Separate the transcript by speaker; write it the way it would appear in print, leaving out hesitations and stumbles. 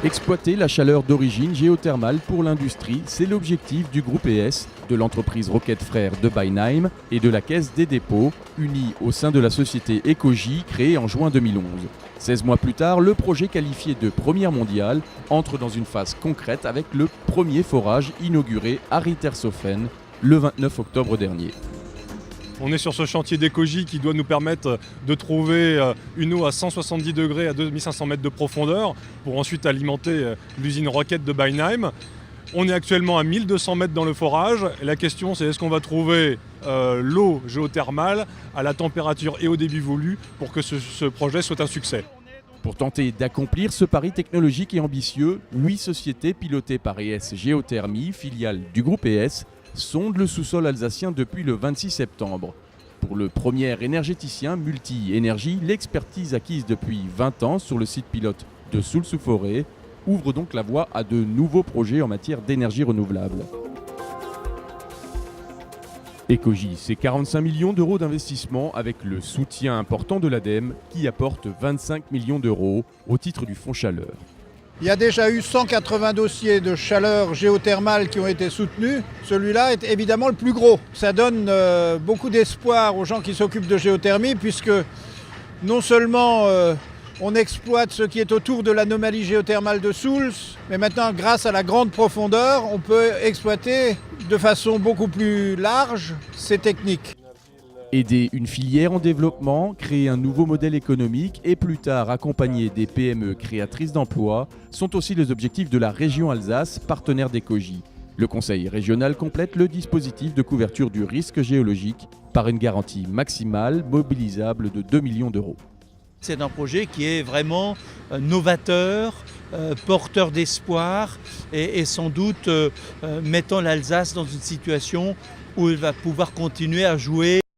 Speaker 1: Exploiter la chaleur d'origine géothermale pour l'industrie, c'est l'objectif du groupe ES, de l'entreprise Roquette Frères de Beinheim et de la Caisse des dépôts, unis au sein de la société Ecogy créée en juin 2011. 16 mois plus tard, le projet qualifié de première mondiale entre dans une phase concrète avec le premier forage inauguré à Rittershofen le 29 octobre dernier.
Speaker 2: On est sur ce chantier d'Ecogy qui doit nous permettre de trouver une eau à 170 degrés à 2500 mètres de profondeur pour ensuite alimenter l'usine Roquette de Beinheim. On est actuellement à 1200 mètres dans le forage et la question c'est est-ce qu'on va trouver l'eau géothermale à la température et au débit voulu pour que ce projet soit un succès.
Speaker 1: Pour tenter d'accomplir ce pari technologique et ambitieux, 8 sociétés pilotées par ES Géothermie, filiale du groupe ES, sondent le sous-sol alsacien depuis le 26 septembre. Pour le premier énergéticien multi-énergie, l'expertise acquise depuis 20 ans sur le site pilote de Soultz-sous-Forêt ouvre donc la voie à de nouveaux projets en matière d'énergie renouvelable. Ecogy, c'est 45 millions d'euros d'investissement avec le soutien important de l'ADEME qui apporte 25 millions d'euros au titre du fonds chaleur.
Speaker 3: Il y a déjà eu 180 dossiers de chaleur géothermale qui ont été soutenus. Celui-là est évidemment le plus gros. Ça donne beaucoup d'espoir aux gens qui s'occupent de géothermie puisque non seulement on exploite ce qui est autour de l'anomalie géothermale de Soultz, mais maintenant grâce à la grande profondeur, on peut exploiter de façon beaucoup plus large ces techniques.
Speaker 1: Aider une filière en développement, créer un nouveau modèle économique et plus tard accompagner des PME créatrices d'emplois sont aussi les objectifs de la région Alsace, partenaire d'Ecogy. Le conseil régional complète le dispositif de couverture du risque géologique par une garantie maximale mobilisable de 2 millions d'euros.
Speaker 4: C'est un projet qui est vraiment novateur, porteur d'espoir et sans doute mettant l'Alsace dans une situation où elle va pouvoir continuer à jouer